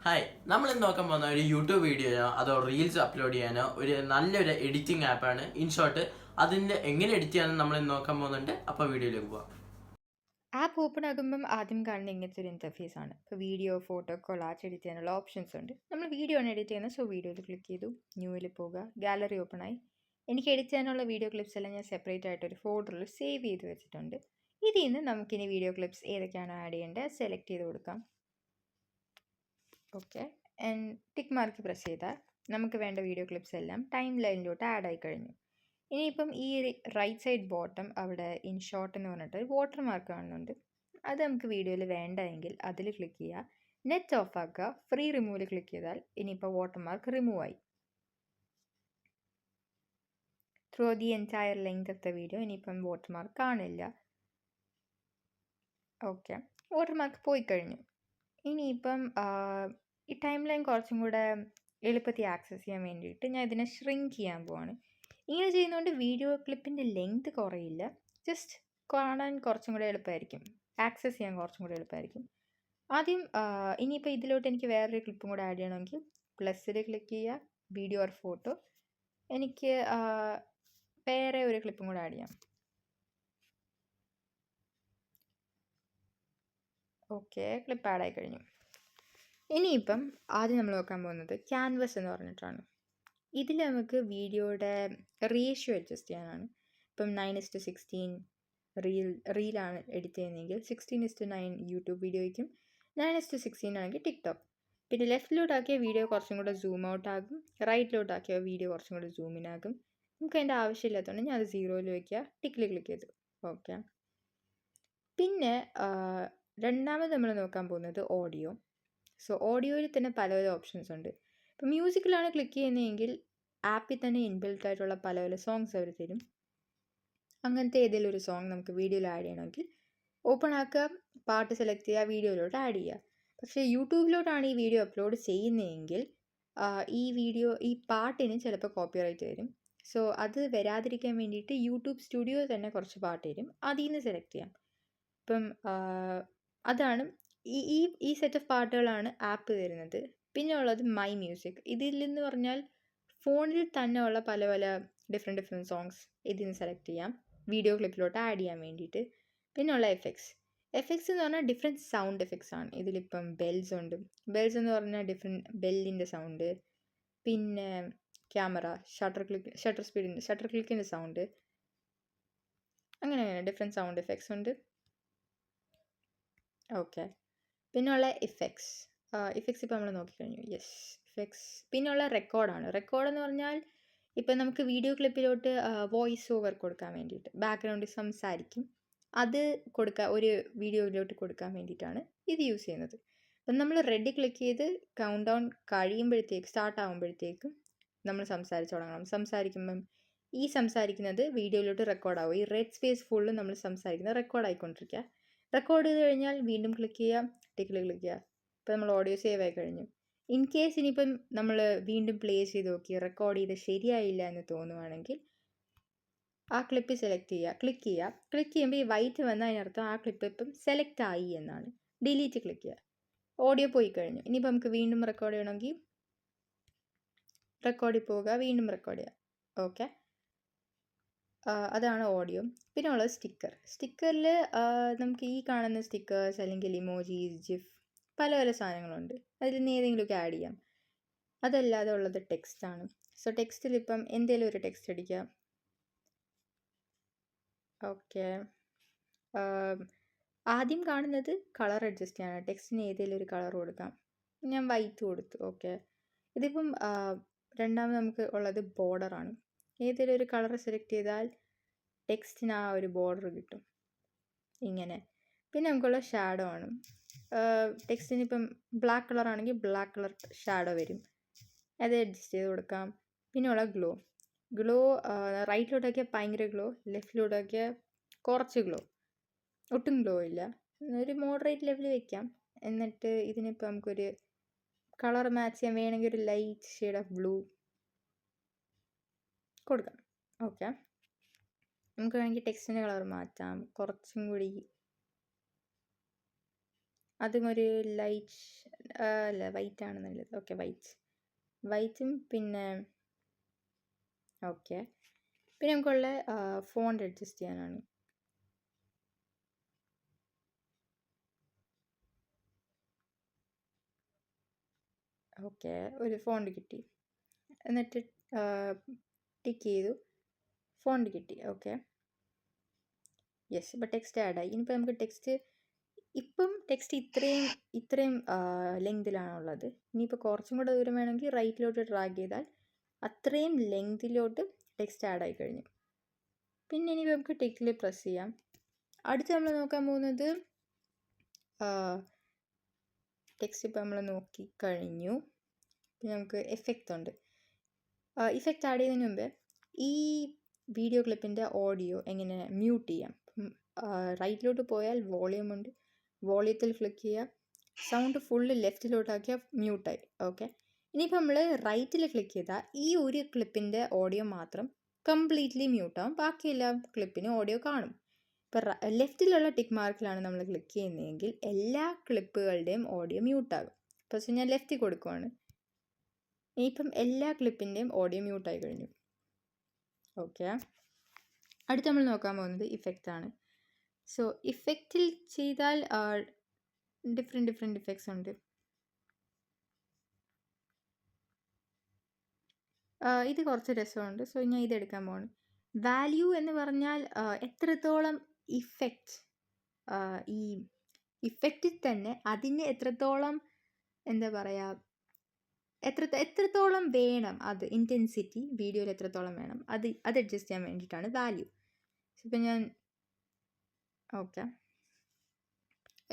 Hi, നമ്മൾ ഇന്ന് നോക്കാൻ പോകുന്ന ഒരു യൂട്യൂബ് വീഡിയോയോ അതോ റീൽസ് അപ്ലോഡ് ചെയ്യാനോ ഒരു നല്ലൊരു എഡിറ്റിംഗ് ആപ്പാണ് ഇൻഷോട്ട്. അതിൻ്റെ എങ്ങനെ എഡിറ്റ് ചെയ്യാമെന്ന് നമ്മൾ ഇന്ന് നോക്കാൻ പോകുന്നുണ്ട്. അപ്പോൾ വീഡിയോയിലേക്ക് പോവാം. ആപ്പ് ഓപ്പൺ ആകുമ്പം ആദ്യം കാണുന്ന ഇങ്ങനത്തെ ഒരു ഇൻ്റർഫേസ് ആണ്. ഇപ്പോൾ വീഡിയോ, ഫോട്ടോ, കൊളാജ് എഡിറ്റ് ചെയ്യാനുള്ള ഓപ്ഷൻസ് ഉണ്ട്. നമ്മൾ വീഡിയോ ആണ് എഡിറ്റ് ചെയ്യുന്നത്, സോ വീഡിയോയിൽ ക്ലിക്ക് ചെയ്തു, ന്യൂവിൽ പോകുക, ഗാലറി ഓപ്പൺ ആയി. എനിക്ക് എഡിറ്റ് ചെയ്യാനുള്ള വീഡിയോ ക്ലിപ്സ് എല്ലാം ഞാൻ സെപ്പറേറ്റ് ആയിട്ട് ഒരു ഫോൾഡറിൽ സേവ് ചെയ്ത് വെച്ചിട്ടുണ്ട്. ഇതിൽ നിന്ന് നമുക്കിനി വീഡിയോ ക്ലിപ്സ് ഏതൊക്കെയാണ് ആഡ് ചെയ്യേണ്ടത് സെലക്ട് ചെയ്ത് കൊടുക്കാം. Okay, and tick mark press ചെയ്താൽ നമുക്ക് വേണ്ട വീഡിയോ ക്ലിപ്സ് എല്ലാം ടൈം ലൈനിലോട്ട് ആഡ് ആയി കഴിഞ്ഞു. ഇനിയിപ്പം ഈ റൈറ്റ് സൈഡ് ബോട്ടം അവിടെ ഇൻഷോട്ട് എന്ന് പറഞ്ഞിട്ട് ഒരു വാട്ടർ മാർക്ക് കാണുന്നുണ്ട്. അത് നമുക്ക് വീഡിയോയിൽ വേണ്ടെങ്കിൽ അതിൽ ക്ലിക്ക് ചെയ്യുക, നെറ്റ് ഓഫ് ആക്കുക, ഫ്രീ റിമൂവിൽ ക്ലിക്ക് ചെയ്താൽ ഇനിയിപ്പോൾ വാട്ടർ മാർക്ക് റിമൂവ് ആയി. Through the entire length of the video ഇനിയിപ്പം വാട്ടർ മാർക്ക് കാണില്ല. ഓക്കെ, വാട്ടർ മാർക്ക് പോയി കഴിഞ്ഞു. ഇനിയിപ്പം ഈ ടൈം ലൈൻ കുറച്ചും കൂടെ എളുപ്പത്തിൽ ആക്സസ് ചെയ്യാൻ വേണ്ടിയിട്ട് ഞാൻ ഇതിനെ ഷ്രിങ്ക് ചെയ്യാൻ പോവാണ്. ഇങ്ങനെ ചെയ്യുന്നതുകൊണ്ട് വീഡിയോ ക്ലിപ്പിൻ്റെ ലെങ്ത് കുറയില്ല, ജസ്റ്റ് കാണാൻ കുറച്ചും കൂടെ എളുപ്പമായിരിക്കും, ആക്സസ് ചെയ്യാൻ കുറച്ചും കൂടെ എളുപ്പമായിരിക്കും. ആദ്യം ഇനിയിപ്പോൾ ഇതിലോട്ട് എനിക്ക് വേറൊരു ക്ലിപ്പും കൂടെ ആഡ് ചെയ്യണമെങ്കിൽ പ്ലസ്സിൽ ക്ലിക്ക് ചെയ്യുക, വീഡിയോ ഓർ ഫോട്ടോ. എനിക്ക് വേറെ ഒരു ക്ലിപ്പും കൂടെ ആഡ് ചെയ്യാം. ഓക്കെ, ക്ലിപ്പ് ആഡ് ആയി കഴിഞ്ഞു. ഇനിയിപ്പം ആദ്യം നമ്മൾ നോക്കാൻ പോകുന്നത് ക്യാൻവസ് എന്ന് പറഞ്ഞിട്ടാണ്. ഇതിൽ നമുക്ക് വീഡിയോയുടെ റേഷ്യോ അഡ്ജസ്റ്റ് ചെയ്യാനാണ്. ഇപ്പം 9:16 റീലാണ് എഡിറ്റ് ചെയ്യുന്നതെങ്കിൽ 16:9 യൂട്യൂബ് വീഡിയോയ്ക്കും, 9:16 ആണെങ്കിൽ ടിക്ടോക്ക്. പിന്നെ ലെഫ്റ്റിലോട്ടാക്കിയ വീഡിയോ കുറച്ചും കൂടെ സൂം ഔട്ട് ആകും, റൈറ്റിലോട്ടാക്കിയ വീഡിയോ കുറച്ചും കൂടെ സൂം ഇൻ ആകും. നമുക്ക് അതിൻ്റെ ആവശ്യമില്ലാത്തതുകൊണ്ട് ഞാൻ അത് 0-ൽ വയ്ക്കുക, ടിക്കിൽ ക്ലിക്ക് ചെയ്തു. ഓക്കെ, പിന്നെ രണ്ടാമത് നമ്മൾ നോക്കാൻ പോകുന്നത് ഓഡിയോ. സോ ഓഡിയോയിൽ തന്നെ പല പല ഓപ്ഷൻസ് ഉണ്ട്. ഇപ്പോൾ മ്യൂസിക്കിലാണ് ക്ലിക്ക് ചെയ്യുന്നതെങ്കിൽ ആപ്പിൽ തന്നെ ഇൻബിൽറ്റ് ആയിട്ടുള്ള പല പല സോങ്സ് അവർ തരും. അങ്ങനത്തെ ഏതെങ്കിലും ഒരു സോങ് നമുക്ക് വീഡിയോയിൽ ആഡ് ചെയ്യണമെങ്കിൽ ഓപ്പൺ ആക്കുക, പാട്ട് സെലക്ട് ചെയ്യുക, വീഡിയോയിലോട്ട് ആഡ് ചെയ്യുക. പക്ഷേ യൂട്യൂബിലോട്ടാണ് ഈ വീഡിയോ അപ്ലോഡ് ചെയ്യുന്നതെങ്കിൽ ഈ പാട്ടിന് ചിലപ്പോൾ കോപ്പിറൈറ്റ് വരും. സോ അത് വരാതിരിക്കാൻ വേണ്ടിയിട്ട് യൂട്യൂബ് സ്റ്റുഡിയോ തന്നെ കുറച്ച് പാട്ട് തരും, അതിൽ നിന്ന് സെലക്ട് ചെയ്യാം. ഇപ്പം അതാണ് ഈ ഈ ഈ സെറ്റ് ഓഫ് പാട്ടുകളാണ് ആപ്പ് തരുന്നത്. പിന്നെ ഉള്ളത് മൈ മ്യൂസിക്. ഇതിൽ നിന്ന് പറഞ്ഞാൽ ഫോണിൽ തന്നെ ഉള്ള പല പല ഡിഫറെൻറ്റ് സോങ്സ് ഇതിൽ നിന്ന് സെലക്ട് ചെയ്യാം വീഡിയോ ക്ലിപ്പിലോട്ട് ആഡ് ചെയ്യാൻ വേണ്ടിയിട്ട്. പിന്നെ ഉള്ള എഫക്ട്സ് എന്ന് പറഞ്ഞാൽ ഡിഫറെൻറ്റ് സൗണ്ട് എഫക്ട്സ് ആണ്. ഇതിലിപ്പം ബെൽസ് ഉണ്ട്. ബെൽസ് എന്ന് പറഞ്ഞാൽ ഡിഫറെൻറ്റ് ബെല്ലിൻ്റെ സൗണ്ട്, പിന്നെ ക്യാമറ, ഷട്ടർ ക്ലിക്കിൻ്റെ സൗണ്ട്, അങ്ങനെ ഡിഫറെൻറ്റ് സൗണ്ട് എഫക്ട്സ് ഉണ്ട്. ഓക്കെ, പിന്നെയുള്ള ഇഫക്ട്സ് ഇപ്പോൾ നമ്മൾ നോക്കിക്കഴിഞ്ഞു. Yes, effects. പിന്നെയുള്ള റെക്കോർഡാണ്. റെക്കോർഡ് എന്ന് പറഞ്ഞാൽ ഇപ്പം നമുക്ക് വീഡിയോ ക്ലിപ്പിലോട്ട് വോയിസ് ഓവർ കൊടുക്കാൻ വേണ്ടിയിട്ട് ബാക്ക്ഗ്രൗണ്ടിൽ സംസാരിക്കും, അത് ഒരു വീഡിയോയിലോട്ട് കൊടുക്കാൻ വേണ്ടിയിട്ടാണ് ഇത് യൂസ് ചെയ്യുന്നത്. അപ്പം നമ്മൾ റെഡ് ക്ലിക്ക് ചെയ്ത് കൗണ്ട് ഡൗൺ സ്റ്റാർട്ട് ആകുമ്പോഴത്തേക്കും നമ്മൾ സംസാരിച്ച് തുടങ്ങണം. സംസാരിക്കുമ്പം ഈ സംസാരിക്കുന്നത് വീഡിയോയിലോട്ട് റെക്കോർഡാവും. ഈ റെഡ് സ്പേസ് ഫുള്ള് നമ്മൾ സംസാരിക്കുന്നത് റെക്കോർഡ് ആയിക്കൊണ്ടിരിക്കുക. റെക്കോർഡ് ചെയ്ത് കഴിഞ്ഞാൽ വീണ്ടും ക്ലിക്ക് ചെയ്യുക, ടിക്കിൽ ക്ലിക്ക് ചെയ്യുക. ഇപ്പോൾ നമ്മൾ ഓഡിയോ സേവ് ആയി കഴിഞ്ഞു. ഇൻ കേസ് ഇനിയിപ്പം നമ്മൾ വീണ്ടും പ്ലേ ചെയ്ത് നോക്കി റെക്കോർഡ് ചെയ്ത് ശരിയായില്ല എന്ന് തോന്നുവാണെങ്കിൽ ആ ക്ലിപ്പ് സെലക്ട് ചെയ്യുക, ക്ലിക്ക് ചെയ്യുക. ക്ലിക്ക് ചെയ്യുമ്പോൾ ഈ വൈറ്റ് വന്ന അതിനർത്ഥം ആ ക്ലിപ്പ് ഇപ്പം സെലക്ട് ആയി എന്നാണ്. ഡിലീറ്റ് ക്ലിക്ക് ചെയ്യുക. ഓഡിയോ പോയി കഴിഞ്ഞു. ഇനിയിപ്പോൾ നമുക്ക് വീണ്ടും റെക്കോർഡ് ചെയ്യണമെങ്കിൽ റെക്കോർഡിൽ പോവുക, വീണ്ടും റെക്കോർഡ് ചെയ്യുക. ഓക്കെ, അതാണ് ഓഡിയോ. പിന്നെ ഉള്ളത് സ്റ്റിക്കറിൽ നമുക്ക് ഈ കാണുന്ന സ്റ്റിക്കേഴ്സ് അല്ലെങ്കിൽ ഇമോജീസ്, ജിഫ്, പല പല സാധനങ്ങളുണ്ട്. അതിൽ നിന്ന് ഏതെങ്കിലുമൊക്കെ ആഡ് ചെയ്യാം. അതല്ലാതെ ഉള്ളത് ടെക്സ്റ്റാണ്. സോ ടെക്സ്റ്റിൽ ഇപ്പം എന്തെങ്കിലും ഒരു ടെക്സ്റ്റ് അടിക്കാം. ഓക്കെ, ആദ്യം കാണുന്നത് കളർ അഡ്ജസ്റ്റ് ചെയ്യാനാണ്. ടെക്സ്റ്റിന് ഏതെങ്കിലും ഒരു കളർ കൊടുക്കാം. ഞാൻ വൈറ്റ് കൊടുത്തു. ഓക്കെ, ഇതിപ്പം രണ്ടാമത് നമുക്ക് ഉള്ളത് ബോർഡറാണ്. ഏതെങ്കിലും ഒരു കളർ സെലക്ട് ചെയ്താൽ ടെക്സ്റ്റിന് ആ ഒരു ബോർഡർ കിട്ടും ഇങ്ങനെ. പിന്നെ നമുക്കുള്ള ഷാഡോ ആണ്. ടെക്സ്റ്റിന് ഇപ്പം ബ്ലാക്ക് കളർ ആണെങ്കിൽ ബ്ലാക്ക് കളർ ഷാഡോ വരും, അത് അഡ്ജസ്റ്റ് ചെയ്ത് കൊടുക്കാം. പിന്നെ ഉള്ള ഗ്ലോ റൈറ്റിലോട്ടാക്കിയാൽ ഭയങ്കര ഗ്ലോ, ലെഫ്റ്റിലോട്ടാക്കിയാൽ കുറച്ച് ഗ്ലോ, ഒട്ടും ഗ്ലോ ഇല്ല. ഒരു മോഡറേറ്റ് ലെവലിൽ വെക്കാം. എന്നിട്ട് ഇതിനിപ്പോൾ നമുക്കൊരു കളർ മാച്ച് ചെയ്യാൻ വേണമെങ്കിൽ ഒരു ലൈറ്റ് ഷെയ്ഡ് ഓഫ് ബ്ലൂ കൊടുക്കാം. ഓക്കെ, നമുക്ക് വേണമെങ്കിൽ ടെക്സ്റ്റിൻ്റെ കളർ മാറ്റാം, കുറച്ചും കൂടി അതും ഒരു ലൈറ്റ് അല്ല വൈറ്റ് ആണ് നല്ലത്. ഓക്കെ, വൈറ്റും പിന്നെ ഓക്കെ. പിന്നെ നമുക്കുള്ള ഫോണ്ട് അഡ്ജസ്റ്റ് ചെയ്യാനാണ്. ഓക്കെ, ഒരു ഫോണ്ട് കിട്ടി. എന്നിട്ട് ടിക്ക് ചെയ്തു, ഫോണ്ട് കിട്ടി. Okay, yes. ഇപ്പോൾ ടെക്സ്റ്റ് ആഡായി. ഇനിയിപ്പോൾ നമുക്ക് ടെക്സ്റ്റ് ഇത്രയും ലെങ്തിലാണുള്ളത്. ഇനിയിപ്പോൾ കുറച്ചും കൂടെ ദൂരം വേണമെങ്കിൽ റൈറ്റിലോട്ട് ഡ്രാഗ് ചെയ്താൽ അത്രയും ലെങ്തിലോട്ട് ടെക്സ്റ്റ് ആഡായി കഴിഞ്ഞു. പിന്നെ ഇനി നമുക്ക് ടിക്കിൽ പ്രസ് ചെയ്യാം. അടുത്ത് നമ്മൾ നോക്കാൻ പോകുന്നത് ടെക്സ്റ്റ് ഇപ്പോൾ നമ്മൾ നോക്കിക്കഴിഞ്ഞു. പിന്നെ നമുക്ക് എഫക്റ്റ് ഉണ്ട്. ഇഫക്റ്റ് ആഡ് ചെയ്യുന്നതിന് മുമ്പ് ഈ വീഡിയോ ക്ലിപ്പിൻ്റെ ഓഡിയോ എങ്ങനെ മ്യൂട്ട് ചെയ്യാം. റൈറ്റിലോട്ട് പോയാൽ വോളിയം ഉണ്ട്, വോളിയത്തിൽ ക്ലിക്ക് ചെയ്യുക, സൗണ്ട് ഫുള്ള് ലെഫ്റ്റിലോട്ടാക്കിയാൽ മ്യൂട്ടായി. ഓക്കെ, ഇനിയിപ്പോൾ നമ്മൾ റൈറ്റിൽ ക്ലിക്ക് ചെയ്താൽ ഈ ഒരു ക്ലിപ്പിൻ്റെ ഓഡിയോ മാത്രം കംപ്ലീറ്റ്ലി മ്യൂട്ടാവും, ബാക്കി എല്ലാ ക്ലിപ്പിനും ഓഡിയോ കാണും. ഇപ്പോൾ ലെഫ്റ്റിലുള്ള ടിക്ക് മാർക്കിലാണ് നമ്മൾ ക്ലിക്ക് ചെയ്യുന്നതെങ്കിൽ എല്ലാ ക്ലിപ്പുകളുടെയും ഓഡിയോ മ്യൂട്ടാകും. ഇപ്പോൾ ഞാൻ ലെഫ്റ്റിൽ കൊടുക്കുവാണ്. ഇനിയിപ്പം എല്ലാ ക്ലിപ്പിൻ്റെയും ഓഡിയോ മ്യൂട്ടായി കഴിഞ്ഞു. ഓക്കെ, അടുത്ത് നമ്മൾ നോക്കാൻ പോകുന്നത് ഇഫക്റ്റാണ്. സോ ഇഫക്റ്റിൽ ചെയ്താൽ ഡിഫറെൻറ്റ് ഇഫക്ട്സ് ഉണ്ട്. ഇത് കുറച്ച് രസമുണ്ട്. സോ ഞാൻ ഇതെടുക്കാൻ പോവാണ്. വാല്യൂ എന്ന് പറഞ്ഞാൽ എത്രത്തോളം ഇഫക്റ്റ്, ഈ ഇഫക്റ്റിൽ തന്നെ അതിന് എത്രത്തോളം എന്താ പറയുക, എത്രത്തോളം വേണം, അത് ഇൻറ്റൻസിറ്റി വീഡിയോയിൽ എത്രത്തോളം വേണം, അത് അഡ്ജസ്റ്റ് ചെയ്യാൻ വേണ്ടിയിട്ടാണ് വാല്യൂ. ഇപ്പം ഞാൻ ഓക്കെ,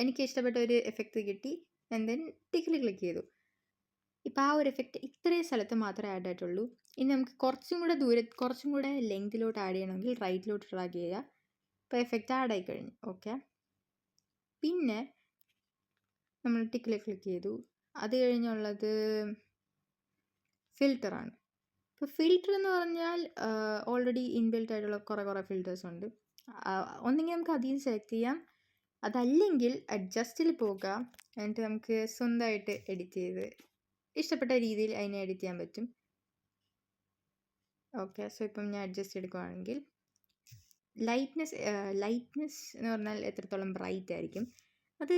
എനിക്ക് ഇഷ്ടപ്പെട്ട ഒരു എഫക്റ്റ് കിട്ടി, ദെൻ ടിക്കിൽ ക്ലിക്ക് ചെയ്തു. ഇപ്പോൾ ആ ഒരു എഫക്റ്റ് ഇത്രയും സ്ഥലത്ത് മാത്രമേ ആഡ് ആയിട്ടുള്ളൂ. ഇനി നമുക്ക് കുറച്ചും കൂടെ ലെങ്തിലോട്ട് ആഡ് ചെയ്യണമെങ്കിൽ റൈറ്റിലോട്ട് ഡ്രാഗ് ചെയ്യുക. ഇപ്പോൾ എഫക്റ്റ് ആഡ് ആയി കഴിഞ്ഞു. ഓക്കെ, പിന്നെ നമ്മൾ ടിക്കിൽ ക്ലിക്ക് ചെയ്തു. അത് കഴിഞ്ഞുള്ളത് ഫിൽറ്ററാണ്. ഇപ്പോൾ ഫിൽറ്റർ എന്ന് പറഞ്ഞാൽ ഓൾറെഡി ഇൻബിൽറ്റ് ആയിട്ടുള്ള കുറേ ഫിൽറ്റേഴ്സ് ഉണ്ട്. ഒന്നെങ്കിൽ നമുക്ക് അതിൽ നിന്ന് സെലക്ട് ചെയ്യാം, അതല്ലെങ്കിൽ അഡ്ജസ്റ്റിൽ പോകുക. എന്നിട്ട് നമുക്ക് സ്വന്തമായിട്ട് എഡിറ്റ് ചെയ്ത് ഇഷ്ടപ്പെട്ട രീതിയിൽ അതിനെ എഡിറ്റ് ചെയ്യാൻ പറ്റും. ഓക്കെ, സോ ഇപ്പം ഞാൻ അഡ്ജസ്റ്റ് എടുക്കുകയാണെങ്കിൽ ലൈറ്റ്നെസ് എന്ന് പറഞ്ഞാൽ എത്രത്തോളം ബ്രൈറ്റ് ആയിരിക്കും, അത്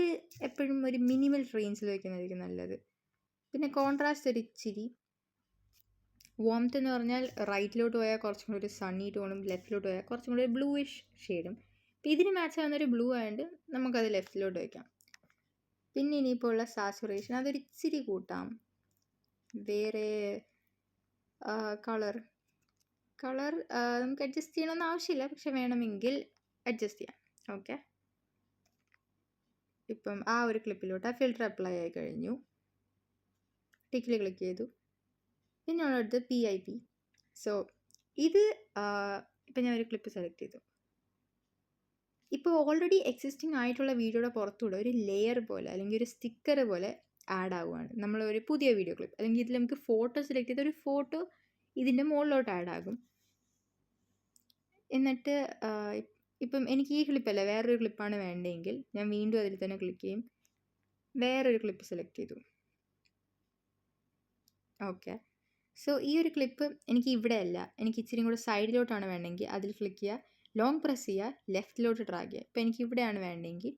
എപ്പോഴും ഒരു മിനിമൽ റേഞ്ചിൽ വയ്ക്കുന്നതായിരിക്കും നല്ലത്. പിന്നെ കോൺട്രാസ്റ്റ് ഒരു ഇച്ചിരി, വാംത്ത് എന്ന് പറഞ്ഞാൽ റൈറ്റിലോട്ട് പോയാൽ കുറച്ചും കൂടി ഒരു സണ്ണി ടോണും, ലെഫ്റ്റിലോട്ട് പോയാൽ കുറച്ചും കൂടി ഒരു ബ്ലൂയിഷ് ഷെയ്ഡും. അപ്പോൾ ഇതിന് മാച്ച് ആവുന്നൊരു ബ്ലൂ ആയതുകൊണ്ട് നമുക്കത് ലെഫ്റ്റിലോട്ട് വയ്ക്കാം. പിന്നെ ഇനിയിപ്പോൾ ഉള്ള സാച്ചുറേഷൻ അതൊരു ഇച്ചിരി കൂട്ടാം. വേറെ കളർ നമുക്ക് അഡ്ജസ്റ്റ് ചെയ്യണമെന്ന് ആവശ്യമില്ല, പക്ഷെ വേണമെങ്കിൽ അഡ്ജസ്റ്റ് ചെയ്യാം. ഓക്കെ, ഇപ്പം ആ ഒരു ക്ലിപ്പിലോട്ട് ആ ഫിൽറ്റർ അപ്ലൈ ആയി കഴിഞ്ഞു. ടിക്കിൽ ക്ലിക്ക് ചെയ്തു. പിന്നെ ഉള്ളത് PIP. സോ ഇത് ഇപ്പം ഞാൻ ഒരു ക്ലിപ്പ് സെലക്ട് ചെയ്തു. ഇപ്പോൾ ഓൾറെഡി എക്സിസ്റ്റിംഗ് ആയിട്ടുള്ള വീഡിയോയുടെ പുറത്തൂടെ ഒരു ലെയർ പോലെ അല്ലെങ്കിൽ ഒരു സ്റ്റിക്കർ പോലെ ആഡ് ആവുകയാണ് നമ്മളൊരു പുതിയ വീഡിയോ ക്ലിപ്പ്. അല്ലെങ്കിൽ ഇതിൽ നമുക്ക് ഫോട്ടോ സെലക്ട് ചെയ്ത ഒരു ഫോട്ടോ ഇതിൻ്റെ മുകളിലോട്ട് ആഡ് ആകും. എന്നിട്ട് ഇപ്പം എനിക്ക് ഈ ക്ലിപ്പല്ല വേറൊരു ക്ലിപ്പാണ് വേണ്ടതെങ്കിൽ ഞാൻ വീണ്ടും അതിൽ തന്നെ ക്ലിക്ക് ചെയ്യും, വേറൊരു ക്ലിപ്പ് സെലക്ട് ചെയ്തു. ഓക്കെ, സോ ഈ ഒരു ക്ലിപ്പ് എനിക്ക് ഇവിടെ അല്ല, എനിക്ക് ഇച്ചിരി കൂടെ സൈഡിലോട്ടാണ് വേണമെങ്കിൽ അതിൽ ക്ലിക്ക് ചെയ്യുക, ലോങ് പ്രസ് ചെയ്യുക, ലെഫ്റ്റിലോട്ട് ഡ്രാഗ് ചെയ്യുക. ഇപ്പോൾ എനിക്ക് ഇവിടെയാണ് വേണമെങ്കിൽ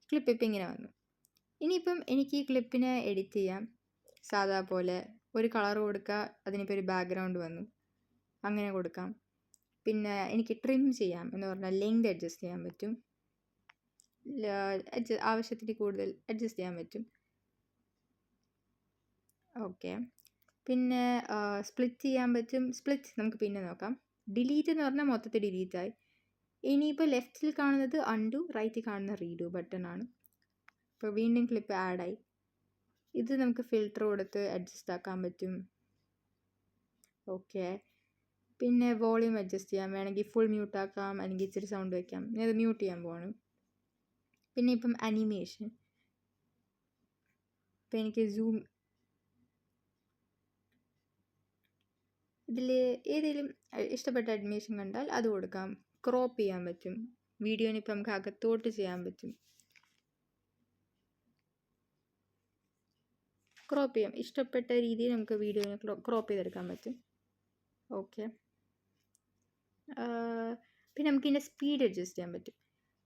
ക്ലിപ്പ് ഇപ്പം ഇങ്ങനെ വന്നു. ഇനിയിപ്പം എനിക്ക് ഈ ക്ലിപ്പിനെ എഡിറ്റ് ചെയ്യാം. സാധാ പോലെ ഒരു കളർ കൊടുക്കുക, അതിനിപ്പോൾ ഒരു ബാക്ക്ഗ്രൗണ്ട് വന്നു, അങ്ങനെ കൊടുക്കാം. പിന്നെ എനിക്ക് ട്രിം ചെയ്യാം എന്ന് പറഞ്ഞാൽ ലെങ്ത് അഡ്ജസ്റ്റ് ചെയ്യാൻ പറ്റും, ആവശ്യത്തിന് കൂടുതൽ അഡ്ജസ്റ്റ് ചെയ്യാൻ പറ്റും. ഓക്കെ, പിന്നെ സ്പ്ലിറ്റ് ചെയ്യാൻ പറ്റും. സ്പ്ലിറ്റ് നമുക്ക് പിന്നെ നോക്കാം. ഡിലീറ്റ് എന്ന് പറഞ്ഞാൽ മൊത്തത്തിൽ ഡിലീറ്റായി. ഇനിയിപ്പോൾ ലെഫ്റ്റിൽ കാണുന്നത് അൺഡു, റൈറ്റിൽ കാണുന്ന റീഡു ബട്ടൺ ആണ്. ഇപ്പോൾ വീണ്ടും ക്ലിപ്പ് ആഡായി. ഇത് നമുക്ക് ഫിൽറ്റർ കൊടുത്ത് അഡ്ജസ്റ്റ് ആക്കാൻ പറ്റും. ഓക്കെ, പിന്നെ വോളിയം അഡ്ജസ്റ്റ് ചെയ്യാം, വേണമെങ്കിൽ ഫുൾ മ്യൂട്ട് ആക്കാം, അല്ലെങ്കിൽ ഇച്ചിരി സൗണ്ട് വയ്ക്കാം. ഞാൻ അത് മ്യൂട്ട് ചെയ്യാൻ പോവാണ്. പിന്നെ ഇപ്പം അനിമേഷൻ, ഇപ്പം എനിക്ക് സൂം ഇതിൽ ഏതെങ്കിലും ഇഷ്ടപ്പെട്ട അനിമേഷൻ കണ്ടാൽ അത് കൊടുക്കാം. ക്രോപ്പ് ചെയ്യാൻ പറ്റും, വീഡിയോനെ ഇപ്പം നമുക്ക് അകത്തോട്ട് ചെയ്യാൻ പറ്റും. ക്രോപ്പ് ചെയ്യാം. ഇഷ്ടപ്പെട്ട രീതിയിൽ നമുക്ക് വീഡിയോനെ ക്രോപ്പ് ചെയ്തെടുക്കാൻ പറ്റും. ഓക്കെ. പിന്നെ നമുക്ക് ഇതിൻ്റെ സ്പീഡ് അഡ്ജസ്റ്റ് ചെയ്യാൻ പറ്റും.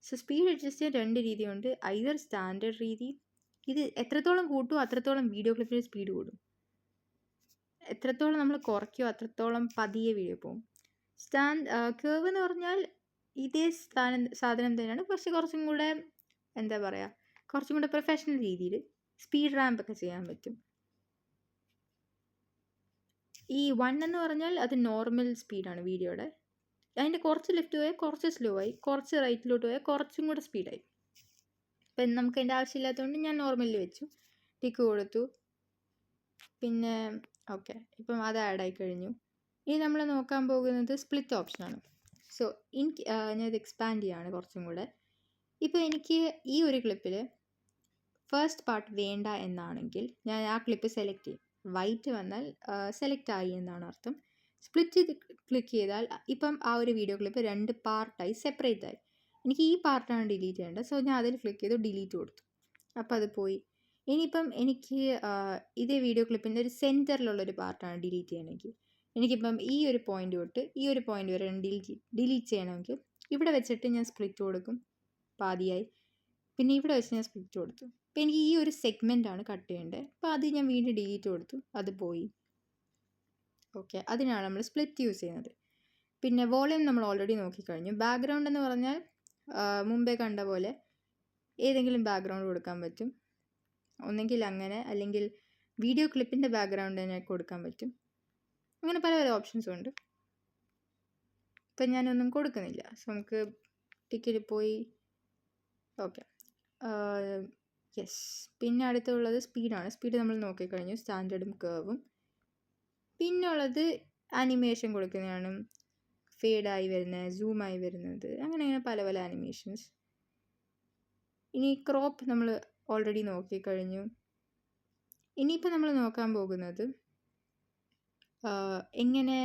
സോ സ്പീഡ് അഡ്ജസ്റ്റ് ചെയ്യാൻ 2 രീതിയുണ്ട്. ഐദർ സ്റ്റാൻഡേർഡ് രീതി, ഇത് എത്രത്തോളം കൂട്ടുമോ അത്രത്തോളം വീഡിയോ ക്ലിപ്പിൻ്റെ സ്പീഡ് കൂടും. എത്രത്തോളം നമ്മൾ കുറയ്ക്കുമോ അത്രത്തോളം പതിയെ വീഡിയോ പോകും. കേർവ് എന്ന് പറഞ്ഞാൽ ഇതേ സാധനം തന്നെയാണ്, പക്ഷെ കുറച്ചും കൂടെ എന്താ പറയുക, കുറച്ചും കൂടെ പ്രൊഫഷണൽ രീതിയിൽ സ്പീഡ് റാമ്പ് ഒക്കെ ചെയ്യാൻ പറ്റും. ഈ 1 എന്ന് പറഞ്ഞാൽ അത് നോർമൽ സ്പീഡാണ് വീഡിയോയുടെ. അതിൻ്റെ കുറച്ച് ലെഫ്റ്റ് പോയാൽ കുറച്ച് സ്ലോ ആയി, കുറച്ച് റൈറ്റിലോട്ട് പോയാൽ കുറച്ചും കൂടെ സ്പീഡായി. ഇപ്പം നമുക്ക് അതിൻ്റെ ആവശ്യമില്ലാത്തതുകൊണ്ട് ഞാൻ നോർമലിൽ വെച്ചു, ടിക്ക് കൊടുത്തു. പിന്നെ ഓക്കെ, ഇപ്പം അത് ആഡായി കഴിഞ്ഞു. ഇനി നമ്മൾ നോക്കാൻ പോകുന്നത് സ്പ്ലിറ്റ് ഓപ്ഷനാണ്. സോ ഞാനത് എക്സ്പാൻഡ് ചെയ്യാണ് കുറച്ചും കൂടെ. ഇപ്പോൾ എനിക്ക് ഈ ഒരു ക്ലിപ്പിൽ ഫസ്റ്റ് പാർട്ട് വേണ്ട എന്നാണെങ്കിൽ ഞാൻ ആ ക്ലിപ്പ് സെലക്ട് ചെയ്യും. വൈറ്റ് വന്നാൽ സെലക്ട് ആയി എന്നാണ് അർത്ഥം. സ്പ്ലിറ്റ് ചെയ്ത് ക്ലിക്ക് ചെയ്താൽ ഇപ്പം ആ ഒരു വീഡിയോ ക്ലിപ്പ് 2 പാർട്ടായി സെപ്പറേറ്റ് ആയി. എനിക്ക് ഈ പാർട്ടാണ് ഡിലീറ്റ് ചെയ്യേണ്ടത്. സോ ഞാൻ അതിൽ ക്ലിക്ക് ചെയ്തു, ഡിലീറ്റ് കൊടുത്തു. അപ്പോൾ അത് പോയി. ഇനിയിപ്പം എനിക്ക് ഇതേ വീഡിയോ ക്ലിപ്പിൻ്റെ ഒരു സെൻറ്ററിലുള്ളൊരു പാർട്ടാണ് ഡിലീറ്റ് ചെയ്യണമെങ്കിൽ, എനിക്കിപ്പം ഈ ഒരു പോയിൻ്റ് തൊട്ട് ഈ ഒരു പോയിൻ്റ് വരെ ഡിലീറ്റ് ചെയ്യണമെങ്കിൽ ഇവിടെ വെച്ചിട്ട് ഞാൻ സ്പ്ലിറ്റ് കൊടുക്കും, പാതിയായി. പിന്നെ ഇവിടെ വെച്ച് ഞാൻ സ്പ്ലിറ്റ് കൊടുത്തു. അപ്പോൾ എനിക്ക് ഈ ഒരു സെഗ്മെൻറ്റാണ് കട്ട് ചെയ്യേണ്ടത്. അപ്പോൾ അത് ഞാൻ വീണ്ടും ഡിലീറ്റ് കൊടുത്തു, അത് പോയി. ഓക്കെ, അതിനാണ് നമ്മൾ സ്പ്ലിറ്റ് യൂസ് ചെയ്യുന്നത്. പിന്നെ വോളിയം നമ്മൾ ഓൾറെഡി നോക്കിക്കഴിഞ്ഞു. ബാക്ക്ഗ്രൗണ്ട് എന്ന് പറഞ്ഞാൽ മുമ്പേ കണ്ട പോലെ ഏതെങ്കിലും ബാക്ക്ഗ്രൗണ്ട് കൊടുക്കാൻ പറ്റും. ഒന്നെങ്കിൽ അങ്ങനെ, അല്ലെങ്കിൽ വീഡിയോ ക്ലിപ്പിൻ്റെ ബാക്ക്ഗ്രൗണ്ട് തന്നെ കൊടുക്കാൻ പറ്റും. അങ്ങനെ പല പല ഓപ്ഷൻസും ഉണ്ട്. ഇപ്പം ഞാനൊന്നും കൊടുക്കുന്നില്ല. സോ നമുക്ക് ടിക്കറ്റ് പോയി. Okay, yes. പിന്നെ അടുത്തുള്ളത് സ്പീഡാണ്. സ്പീഡ് നമ്മൾ നോക്കിക്കഴിഞ്ഞു, സ്റ്റാൻഡേർഡും കേർവും. പിന്നുള്ളത് ആനിമേഷൻ കൊടുക്കുന്നതാണ്, ഫേഡായി വരുന്നത്, സൂമായി വരുന്നത്, അങ്ങനെ പല പല ആനിമേഷൻസ്. ഇനി ക്രോപ്പ് നമ്മൾ ഓൾറെഡി നോക്കിക്കഴിഞ്ഞു. ഇനിയിപ്പോൾ നമ്മൾ നോക്കാൻ പോകുന്നത് എങ്ങനെ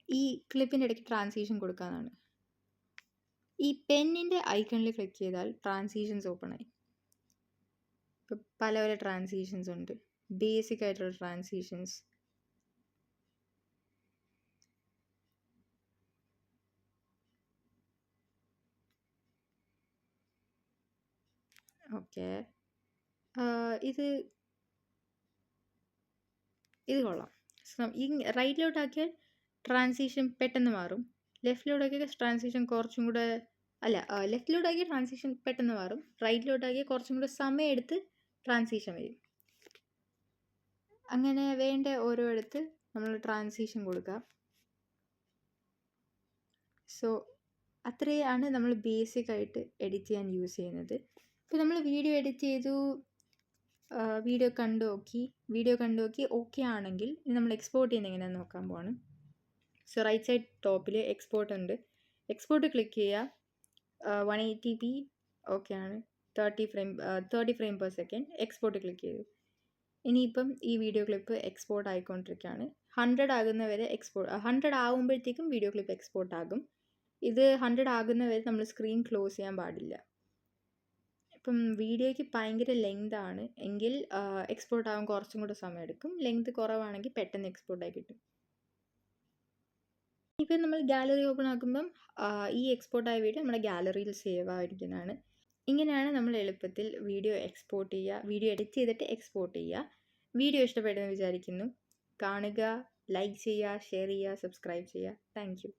ഈ ക്ലിപ്പിൻ്റെ ഇടയ്ക്ക് ട്രാൻസിഷൻ കൊടുക്കാനാണ്. ഈ പെന്നിൻ്റെ ഐക്കണിൽ ക്ലിക്ക് ചെയ്താൽ ട്രാൻസിഷൻസ് ഓപ്പൺ ആയി. ഇപ്പോൾ പല പല ട്രാൻസിഷൻസ് ഉണ്ട്, ബേസിക് ആയിട്ടുള്ള ട്രാൻസിഷൻസ്. ഓക്കെ, ഇത് കൊള്ളാം. ഈ റൈറ്റിലോട്ടാക്കിയാൽ ട്രാൻസിഷൻ പെട്ടെന്ന് മാറും, ലെഫ്റ്റിലോട്ടാക്കിയാൽ ട്രാൻസിഷൻ കുറച്ചും കൂടെ ലെഫ്റ്റിലോട്ടാക്കിയാൽ ട്രാൻസിഷൻ പെട്ടെന്ന് മാറും, റൈറ്റിലോട്ടാക്കിയാൽ കുറച്ചും കൂടെ സമയം എടുത്ത് ട്രാൻസിഷൻ വരും. അങ്ങനെ വേണ്ട ഓരോ ഇടത്ത് നമ്മൾ ട്രാൻസിഷൻ കൊടുക്കുക. സോ അത്രയാണ് നമ്മൾ ബേസിക് ആയിട്ട് എഡിറ്റ് ചെയ്യാൻ യൂസ് ചെയ്യുന്നത്. ഇപ്പോൾ നമ്മൾ വീഡിയോ എഡിറ്റ് ചെയ്തു, വീഡിയോ കണ്ടു നോക്കി ഓക്കെ ആണെങ്കിൽ നമ്മൾ എക്സ്പോർട്ട് ചെയ്യുന്നത് എങ്ങനെയാണെന്ന് നോക്കാൻ പോവാണ്. സോ റൈറ്റ് സൈഡ് ടോപ്പിൽ എക്സ്പോർട്ട് ഉണ്ട്. എക്സ്പോർട്ട് ക്ലിക്ക് ചെയ്യുക. 180p ഓക്കെ ആണ്, 30 frame per second. Export click ചെയ്തു. ഇനിയിപ്പം ഈ വീഡിയോ ക്ലിപ്പ് എക്സ്പോർട്ട് ആയിക്കൊണ്ടിരിക്കുകയാണ്. 100 ആകുന്നവരെ 100 ആകുമ്പോഴത്തേക്കും വീഡിയോ ക്ലിപ്പ് എക്സ്പോർട്ട് ആകും. ഇത് 100 ആകുന്നവരെ നമ്മൾ സ്ക്രീൻ ക്ലോസ് ചെയ്യാൻ പാടില്ല. ഇപ്പം വീഡിയോയ്ക്ക് ഭയങ്കര ലെങ്ത് ആണ് എങ്കിൽ എക്സ്പോർട്ട് ആകാൻ കുറച്ചും കൂടെ സമയം എടുക്കും. ലെങ്ത് കുറവാണെങ്കിൽ പെട്ടെന്ന് എക്സ്പോർട്ടായി കിട്ടും. ഇപ്പം നമ്മൾ ഗാലറി ഓപ്പൺ ആക്കുമ്പം ഈ എക്സ്പോർട്ടായ വീഡിയോ നമ്മുടെ ഗാലറിയിൽ സേവ് ആയിരിക്കുന്നതാണ്. ഇങ്ങനെയാണ് നമ്മൾ എളുപ്പത്തിൽ വീഡിയോ എക്സ്പോർട്ട് ചെയ്യുക, വീഡിയോ എഡിറ്റ് ചെയ്തിട്ട് എക്സ്പോർട്ട് ചെയ്യുക. വീഡിയോ ഇഷ്ടപ്പെട്ടെന്ന് വിചാരിക്കുന്നു. കാണുക, ലൈക്ക് ചെയ്യുക, ഷെയർ ചെയ്യുക, സബ്സ്ക്രൈബ് ചെയ്യുക. Thank you.